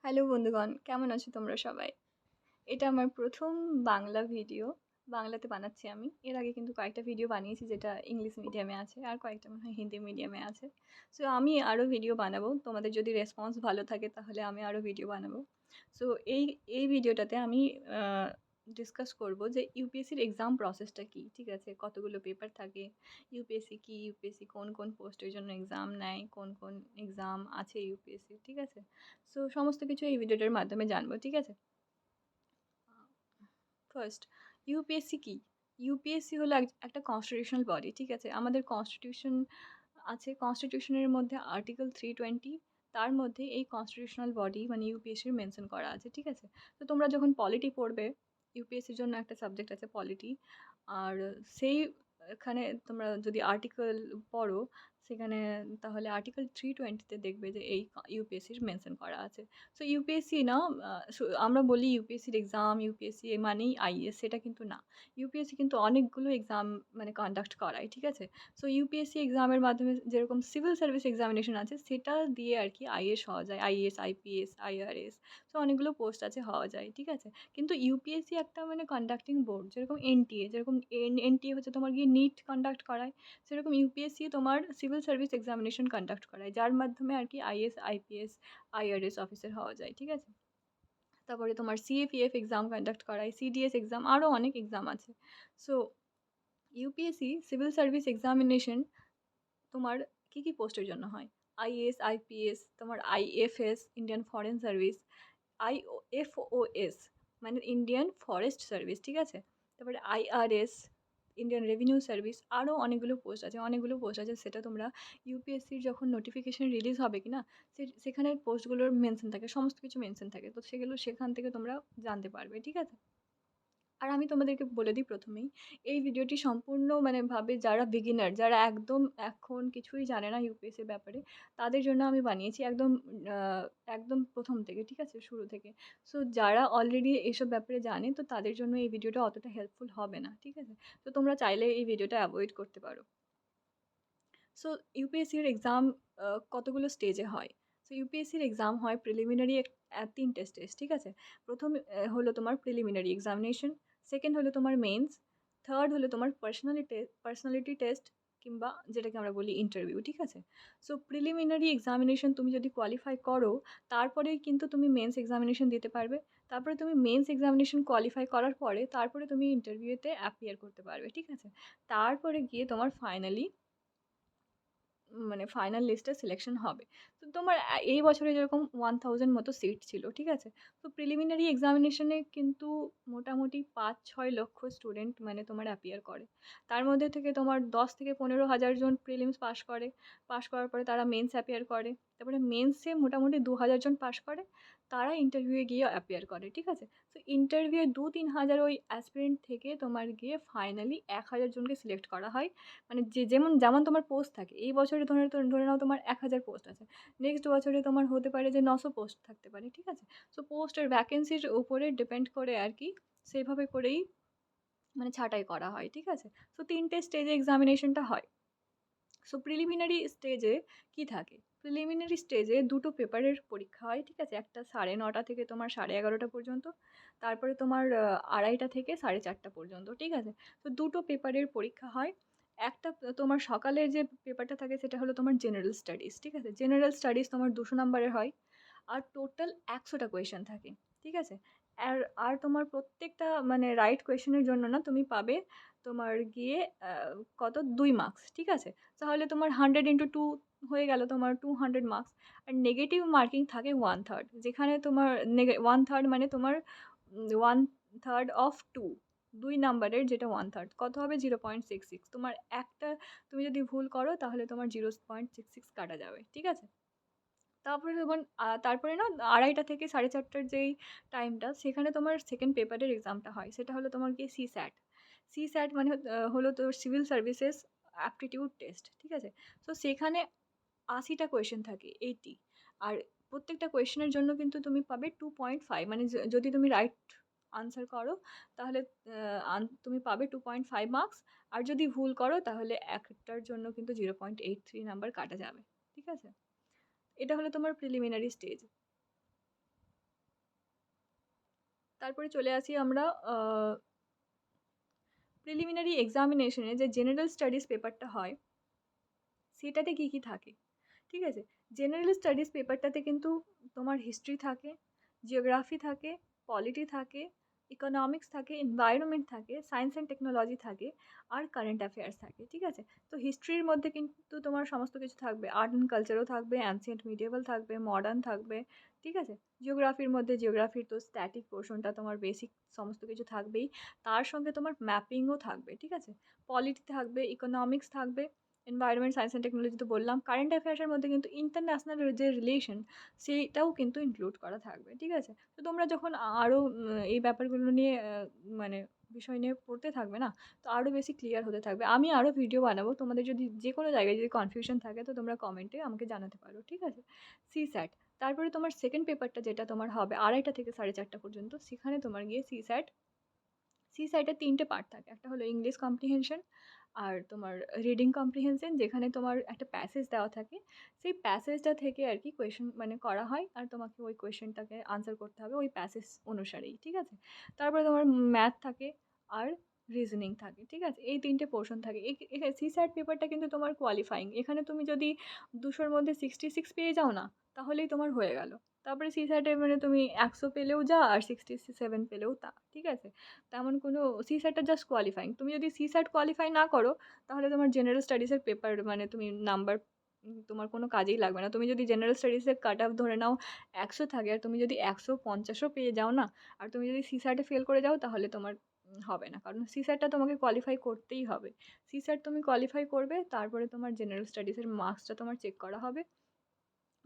Hello বন্ধুগণ, কেমন আছো তোমরা সবাই? এটা আমার ১ম বাংলা ভিডিও। বাংলাতে বানাচ্ছি আমি। এর আগে কিন্তু কয়েকটা ভিডিও বানিয়েছি যেটা ইংলিশ মিডিয়ামে আছে, আর কয়েকটা মনে হয় হিন্দি মিডিয়ামে আছে। সো আমি আরও ভিডিও বানাবো। তোমাদের যদি রেসপন্স ভালো থাকে তাহলে আমি আরও ভিডিও বানাবো। সো এই এই ভিডিওটাতে আমি আ ডিসকাস করব যে ইউপিএসসির এক্সাম প্রসেসটা কী? ঠিক আছে? কতগুলো পেপার থাকে? ইউপিএসসি কী? ইউপিএসসি কোন, কোন পোস্টের জন্য এক্সাম নেয়? কোন, কোন এক্সাম আছে ইউপিএসসির, ঠিক আছে? সো সমস্ত কিছু এই ভিডিওটার মাধ্যমে জানবো, ঠিক আছে? ফার্স্ট, ইউপিএসসি কি? ইউপিএসসি হলো একটা কনস্টিটিউশনাল বডি, ঠিক আছে? আমাদের কনস্টিটিউশন আছে, কনস্টিটিউশনের মধ্যে আর্টিকেল 320, তার মধ্যে এই কনস্টিটিউশনাল বডি মানে ইউপিএসসির মেনশন করা আছে, ঠিক আছে? তো তোমরা যখন পলিটি পড়বে, ইউপিএসসির জন্য একটা সাবজেক্ট আছে পলিটি। আর সেই এখানে তোমরা যদি আর্টিকেল পড়ো, সেখানে তাহলে আর্টিকেল 320 তে দেখবে যে এই ইউপিএসসির মেনশন করা আছে। সো ইউপিএসসি না, আমরা বলি ইউপিএসসির এক্সাম, ইউপিএসসি মানেই আইএএস, সেটা কিন্তু না। ইউপিএসসি কিন্তু অনেকগুলো এক্সাম মানে কন্ডাক্ট করায়, ঠিক আছে? সো ইউপিএসসি এক্সামের মাধ্যমে যেরকম সিভিল সার্ভিস এক্সামিনেশন আছে, সেটা দিয়ে আর কি আইএএস হওয়া যায়। আইএএস, আইপিএস, আইআরএস, সো অনেকগুলো পোস্ট আছে, হওয়া যায়, ঠিক আছে? কিন্তু ইউপিএসসি একটা মানে কন্ডাক্টিং বোর্ড, যেরকম এনটিএ, যেরকম এনটিএ হচ্ছে তোমার গিয়ে নিট কন্ডাক্ট করায়, সেরকম ইউপিএসসি তোমার সিভিল সার্ভিস এক্সামিনেশন কন্ডাক্ট করায়, যার মাধ্যমে আর কি আইএএস, আইপিএস, আইআরএস অফিসার হওয়া যায়, ঠিক আছে? তারপরে তোমার সিএপিএফ এক্সাম কন্ডাক্ট করায়, সিডিএস এক্সাম, আরও অনেক এক্সাম আছে। So UPSC civil service examination তোমার কী, কী পোস্টের জন্য হয়? আইএএস, আইপিএস, তোমার আইএফএস, ইন্ডিয়ান ফরেন সার্ভিস, এফওএস মানে ইন্ডিয়ান ফরেস্ট সার্ভিস, ঠিক আছে? তারপরে আইআরএস, ইন্ডিয়ান রেভিনিউ সার্ভিস, আরও অনেকগুলো পোস্ট আছে, অনেকগুলো পোস্ট আছে, সেটা তোমরা ইউপিএসসির যখন নোটিফিকেশন রিলিজ হবে কি না, সেখানে পোস্টগুলোর মেনশন থাকে, সমস্ত কিছু মেনশন থাকে, তো সেগুলো সেখান থেকে তোমরা জানতে পারবে, ঠিক আছে? আর আমি তোমাদেরকে বলে দিই প্রথমেই, এই ভিডিওটি সম্পূর্ণ মানে ভাবে যারা বিগিনার, যারা একদম এখন কিছুই জানে না ইউপিএসসির ব্যাপারে, তাদের জন্য আমি বানিয়েছি একদম আ একদম ১ম থেকে, ঠিক আছে? শুরু থেকে। সো যারা অলরেডি এসব ব্যাপারে জানে, তো তাদের জন্য এই ভিডিওটা অতটা হেল্পফুল হবে না, ঠিক আছে? তো তোমরা চাইলে এই ভিডিওটা এভয়েড করতে পারো। সো ইউপিএসসির এক্সাম কতগুলো স্টেজে হয়? সো ইউপিএসসির এক্সাম হয় প্রিলিমিনারি ৩টে স্টেজ, ঠিক আছে? ১ম হলো তোমার প্রিলিমিনারি এক্সামিনেশন, সেকেন্ড হলো তোমার মেইনস, থার্ড হলো তোমার পার্সোনালিটি টেস্ট কিংবা যেটাকে আমরা বলি ইন্টারভিউ, ঠিক আছে? সো প্রিলিমিনারি এক্সামিনেশন তুমি যদি কোয়ালিফাই করো, তারপরেই কিন্তু তুমি মেন্স এক্সামিনেশন দিতে পারবে। তারপরে তুমি মেন্স এক্সামিনেশন কোয়ালিফাই করার পরে, তারপরে তুমি ইন্টারভিউতে অ্যাপিয়ার করতে পারবে, ঠিক আছে? তারপরে গিয়ে তোমার ফাইনালি মানে ফাইনাল লিস্টে সিলেকশন হবে। তো তোমার এই বছরে যেরকম 1000 মতো সিট ছিল, ঠিক আছে? তো প্রিলিমিনারি এক্সামিনেশনে কিন্তু মোটামুটি ৫-৬ লক্ষ স্টুডেন্ট মানে তোমার অ্যাপিয়ার করে। তার মধ্যে থেকে তোমার ১০ থেকে ১৫,০০০ জন প্রিলিমস পাস করে। পাস করার পরে তারা মেন্স অ্যাপিয়ার করে। তারপরে মেন্সে মোটামুটি ২,০০০ জন পাস করে। তারা ইন্টারভিউয়ে গিয়ে অ্যাপিয়ার করে, ঠিক আছে? তো ইন্টারভিউয়ে ২-৩ হাজার ওই অ্যাসপিরেন্ট থেকে তোমার গিয়ে ফাইনালি ১,০০০ জনকে সিলেক্ট করা হয়। মানে যেমন তোমার পোস্ট থাকে। এই বছরে ধরে নাও তোমার ১,০০০ পোস্ট আছে। নেক্সট বছরে তোমার হতে পারে যে ৯০০ পোস্ট থাকতে পারে, ঠিক আছে? সো পোস্টের ভ্যাকেন্সির উপরে ডিপেন্ড করে আরকি সেভাবে করেই মানে ছাঁটাই করা হয়, ঠিক আছে? সো ৩ টে স্টেজে এক্সামিনেশনটা হয়। সো প্রিলিমিনারি স্টেজে কি থাকে? প্রিলিমিনারি স্টেজে ২ টো পেপারের পরীক্ষা হয়, ঠিক আছে? একটা ৯:৩০ থেকে তোমার ১১:৩০ পর্যন্ত। তারপরে তোমার ২:৩০ থেকে ৪:৩০ পর্যন্ত, ঠিক আছে? তো ২ টো পেপারের পরীক্ষা হয়। একটা তোমার সকালের যে পেপারটা থাকে সেটা হলো তোমার জেনারেল স্টাডিজ, ঠিক আছে? জেনারেল স্টাডিজ তোমার ২০০ নাম্বারের হয়। আর টোটাল ১০০ টা কোয়েশ্চেন থাকে, ঠিক আছে? আর আর তোমার প্রত্যেকটা মানে রাইট কোয়েশ্চেনের জন্য না তুমি পাবে তোমার গিয়ে আ কত ২ মার্কস, ঠিক আছে? তাহলে তোমার 100 ইনটু 2 হয়ে গেল তোমার 200 মার্কস। আর নেগেটিভ মার্কিং থাকে 1/3, যেখানে তোমার 1/3 মানে তোমার 1/3 অফ 2, ২ নাম্বারের যেটা 1/3 কত হবে 0.66। তোমার একটা তুমি যদি ভুল করো তাহলে তোমার 0.66 কাটা যাবে, ঠিক আছে? তারপরে যখন তারপরে না ২:৩০ থেকে ৪:৩০ যেই টাইমটা, সেখানে তোমার সেকেন্ড পেপারের এক্সামটা হয়। সেটা হলো তোমার গিয়ে সিস্যাট। সিস্যাট মানে হলো তোর সিভিল সার্ভিসেস অ্যাপটিটিউড টেস্ট, ঠিক আছে? সো সেখানে ৮০ টা কোয়েশ্চেন থাকে, ৮০। আর প্রত্যেকটা কোয়েশ্চেনের জন্য কিন্তু তুমি পাবে 2.5, মানে যদি তুমি রাইট আনসার করো তাহলে তুমি পাবে 2.5 মার্কস। আর যদি ভুল করো তাহলে একটার জন্য কিন্তু 0.83 নাম্বার কাটা যাবে, ঠিক আছে? এটা হলো তোমার প্রিলিমিনারি স্টেজ। তারপরে চলে আসি আমরা প্রিলিমিনারি এক্সামিনেশনে যে জেনারেল স্টাডিজ পেপারটা হয় সেটাতে কী কী থাকে, ঠিক আছে? জেনারেল স্টাডিজ পেপারটাতে কিন্তু তোমার হিস্ট্রি থাকে, জিওগ্রাফি থাকে, পলিটি থাকে, ইকোনমিক্স থাকে, এনভায়রনমেন্ট থাকে, সায়েন্স অ্যান্ড টেকনোলজি থাকে, আর কারেন্ট অ্যাফেয়ার্স থাকে, ঠিক আছে? তো হিস্ট্রির মধ্যে কিন্তু তোমার সমস্ত কিছু থাকবে, আর্ট অ্যান্ড কালচারও থাকবে, অ্যানসিয়েন্ট মিডিয়েভাল থাকবে, মডার্ন থাকবে, ঠিক আছে? জিওগ্রাফির মধ্যে জিওগ্রাফির তো স্ট্যাটিক পোর্শনটা তোমার বেসিক সমস্ত কিছু থাকবেই, তার সঙ্গে তোমার ম্যাপিংও থাকবে, ঠিক আছে? পলিটি থাকবে, ইকোনমিক্স থাকবে, এনভায়রনমেন্ট, সায়েন্স অ্যান্ড টেকনোলজি তো বললাম। কারেন্ট অ্যাফেয়ার্সের মধ্যে কিন্তু ইন্টারন্যাশনাল যে রিলেশন সেইটাও কিন্তু ইনক্লুড করা থাকবে, ঠিক আছে? তো তোমরা যখন আরও এই ব্যাপারগুলো নিয়ে মানে বিষয় নিয়ে পড়তে থাকবে না, তো আরও বেশি ক্লিয়ার হতে থাকবে। আমি আরও ভিডিও বানাবো, তোমাদের যদি যে কোনো জায়গায় যদি কনফিউশন থাকে তো তোমরা কমেন্টে আমাকে জানাতে পারো, ঠিক আছে? সিস্যাট, তারপরে তোমার সেকেন্ড পেপারটা যেটা তোমার হবে 2:30 থেকে 4:30 পর্যন্ত, সেখানে তোমার গিয়ে সিস্যাট। সিস্যাটের 3টে পার্ট থাকে, একটা হলো ইংলিশ কম্প্রিহেনশন, আর তোমার রিডিং কম্প্রিহেনশন, যেখানে তোমার একটা প্যাসেজ দেওয়া থাকে, সেই প্যাসেজটা থেকে আর কি কোয়েশন মানে করা হয়, আর তোমাকে ওই কোয়েশনটাকে আনসার করতে হবে ওই প্যাসেজ অনুসারেই, ঠিক আছে? তারপরে তোমার ম্যাথ থাকে, আর রিজনিং থাকে, ঠিক আছে? এই 3টে পোর্শন থাকে। সিস্যাট পেপারটা কিন্তু তোমার কোয়ালিফাইং, এখানে তুমি যদি 200-র মধ্যে 66 পেয়ে যাও না, তাহলেই তোমার হয়ে গেল। তারপরে সিস্যাটে মানে তুমি 100 পেলেও যা, আর 67 পেলেও তা, ঠিক আছে? তেমন কোনো, সিস্যাটটা জাস্ট কোয়ালিফাইং। তুমি যদি সিস্যাট কোয়ালিফাই না করো, তাহলে তোমার জেনারেল স্টাডিজের পেপার মানে তুমি নাম্বার তোমার কোনো কাজেই লাগবে না। তুমি যদি জেনারেল স্টাডিজের কাট অফ ধরে নাও 100 থাকে, আর তুমি যদি 150ও পেয়ে যাও না, আর তুমি যদি সিস্যাটে ফেল করে যাও, তাহলে তোমার হবে না। কারণ সিস্যাটটা তোমাকে কোয়ালিফাই করতেই হবে। সিস্যাট তুমি কোয়ালিফাই করবে, তারপরে তোমার জেনারেল স্টাডিজের মার্কসটা তোমার চেক করা হবে।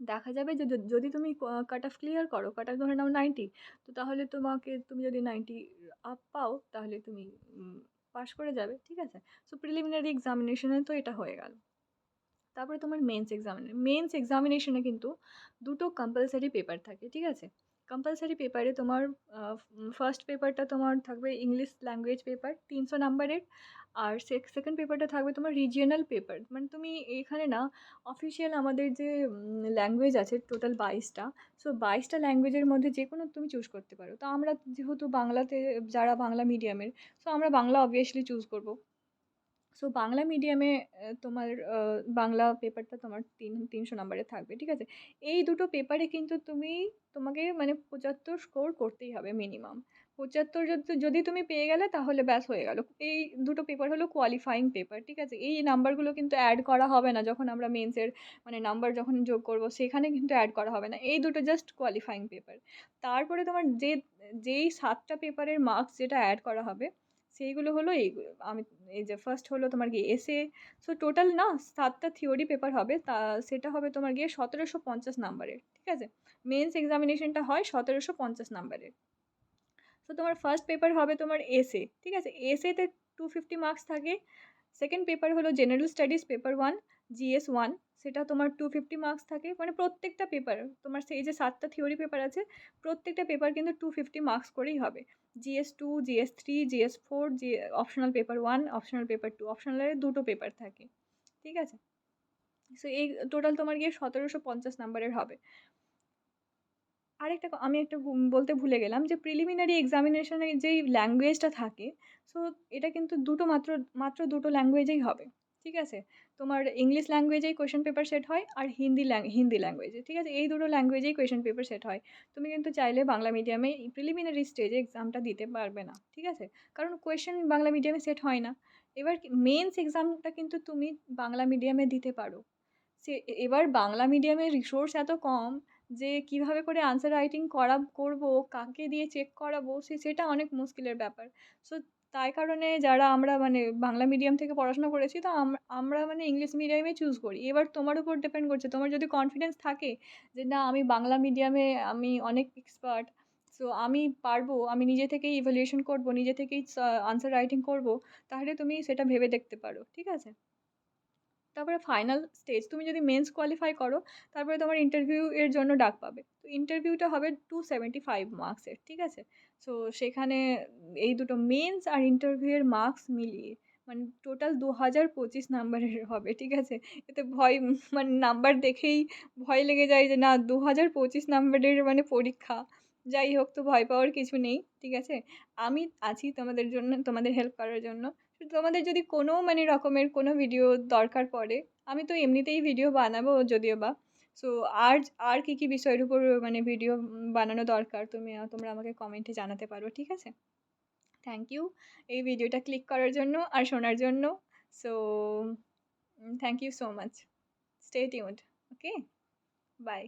দেখা যাবে যে যদি তুমি কাট অফ ক্লিয়ার করো, কাট অফ ধরে নাও 90, তো তাহলে তুমি যদি 90 আপ পাও, তাহলে তুমি পাস করে যাবে, ঠিক আছে? সো প্রিলিমিনারি এক্সামিনেশনে তো এটা হয়ে গেল। তারপরে তোমার মেন্স এক্সামিনেশনে কিন্তু দুটো কম্পালসারি পেপার থাকে, ঠিক আছে? কম্পালসারি পেপারে তোমার ফার্স্ট পেপারটা তোমার থাকবে ইংলিশ ল্যাঙ্গুয়েজ পেপার 300 নাম্বারের, আর সেকেন্ড পেপারটা থাকবে তোমার রিজিওনাল পেপার। মানে তুমি এখানে না অফিসিয়াল আমাদের যে ল্যাঙ্গুয়েজ আছে টোটাল 22টা, সো 22টা ল্যাঙ্গুয়েজের মধ্যে যে কোনো তুমি চুজ করতে পারো। তো আমরা যেহেতু বাংলাতে, যারা বাংলা মিডিয়ামের, সো আমরা বাংলা অবভিয়াসলি চুজ করবো। সো বাংলা মিডিয়ামে তোমার বাংলা পেপারটা তোমার 300 নাম্বারের থাকবে, ঠিক আছে? এই দুটো পেপারে কিন্তু তোমাকে মানে 75 স্কোর করতেই হবে মিনিমাম। 75 যদি তুমি পেয়ে গেলে, তাহলে ব্যাস হয়ে গেল। এই দুটো পেপার হলো কোয়ালিফাইং পেপার, ঠিক আছে? এই নাম্বারগুলো কিন্তু অ্যাড করা হবে না যখন আমরা মেন্সের মানে নাম্বার যখন যোগ করব, সেখানে কিন্তু অ্যাড করা হবে না। এই দুটো জাস্ট কোয়ালিফাইং পেপার। তারপরে তোমার যেই 7টা পেপারের মার্কস যেটা অ্যাড করা হবে, সেইগুলো হলো এইগুলো। এই যে ফার্স্ট হলো তোমার গিয়ে এসে। সো টোটাল না 7টা থিওরি পেপার হবে, সেটা হবে তোমার গিয়ে 1750 নাম্বারের, ঠিক আছে? মেন্স এক্সামিনেশনটা হয় 1750 নাম্বারের। সো তোমার ফার্স্ট পেপার হবে তোমার এসে, ঠিক আছে? এসেতে 250 মার্কস থাকে। সেকেন্ড পেপার হলো জেনারেল স্টাডিজ পেপার 1, GS 1, সেটা তোমার 250 মার্কস থাকে। মানে প্রত্যেকটা পেপার তোমার, সেই যে 7টা থিওরি পেপার আছে, প্রত্যেকটা পেপার কিন্তু 250 মার্কস করেই হবে। GS 2, GS 3, GS 4, optional paper 1, optional paper 2, অপশনালের দুটো পেপার থাকে, ঠিক আছে? সো এই টোটাল তোমার গিয়ে 1750 নাম্বারের হবে। আমি একটা বলতে ভুলে গেলাম যে প্রিলিমিনারি এক্সামিনেশনে যেই ল্যাঙ্গুয়েজটা থাকে, সো এটা কিন্তু মাত্র দুটো ল্যাঙ্গুয়েজেই হবে, ঠিক আছে? তোমার ইংলিশ ল্যাঙ্গুয়েজেই কোয়েশ্চেন পেপার সেট হয়, আর হিন্দি ল্যাঙ্গুয়েজে, ঠিক আছে? এই দুটো ল্যাঙ্গুয়েজেই কোয়েশ্চেন পেপার সেট হয়। তুমি কিন্তু চাইলে বাংলা মিডিয়ামে প্রিলিমিনারি স্টেজে এক্সামটা দিতে পারবে না, ঠিক আছে? কারণ কোয়েশ্চেন বাংলা মিডিয়ামে সেট হয় না। এবার মেন্স এক্সামটা কিন্তু তুমি বাংলা মিডিয়ামে দিতে পারো। সে এবার বাংলা মিডিয়ামের রিসোর্স এত কম যে কিভাবে করে আনসার রাইটিং করব, কাকে দিয়ে চেক করাবো, সেটা অনেক মুশকিলের ব্যাপার। সো তাই কারণে যারা আমরা মানে বাংলা মিডিয়াম থেকে পড়াশোনা করেছি, তো আমরা মানে ইংলিশ মিডিয়ামে চুজ করি। এবার তোমার উপর ডিপেন্ড করছে, তোমার যদি কনফিডেন্স থাকে যে না, আমি বাংলা মিডিয়ামে আমি অনেক এক্সপার্ট, সো আমি পারবো, আমি নিজে থেকেই ইভ্যালুয়েশন করব, নিজে থেকেই আনসার রাইটিং করব, তাহলে তুমি সেটা ভেবে দেখতে পারো, ঠিক আছে? তারপরে ফাইনাল স্টেজ, তুমি যদি মেন্স কোয়ালিফাই করো, তারপরে তোমার ইন্টারভিউ এর জন্য ডাক পাবে। তো ইন্টারভিউটা হবে 275 মার্কসের, ঠিক আছে? সো সেখানে এই দুটো মেন্স আর ইন্টারভিউ এর মার্কস মিলিয়ে মানে টোটাল 2025 নাম্বারের হবে, ঠিক আছে? এতে মানে নাম্বার দেখেই ভয় লেগে যায় যে না, 2025 নাম্বারের মানে পরীক্ষা। যাই হোক, তো ভয় পাওয়ার কিছু নেই, ঠিক আছে? আমি আছি তোমাদের জন্য, তোমাদের হেল্প করার জন্য। তো তোমাদের যদি কোনো মানে রকমের কোনো ভিডিও দরকার পড়ে, আমি তো এমনিতেই ভিডিও বানাবো যদিও বা। সো আর আর কী বিষয়ের উপর মানে ভিডিও বানানো দরকার তোমরা আমাকে কমেন্টে জানাতে পারো, ঠিক আছে? থ্যাংক ইউ এই ভিডিওটা ক্লিক করার জন্য আর শোনার জন্য। So thank you so much. Stay tuned. Okay, by.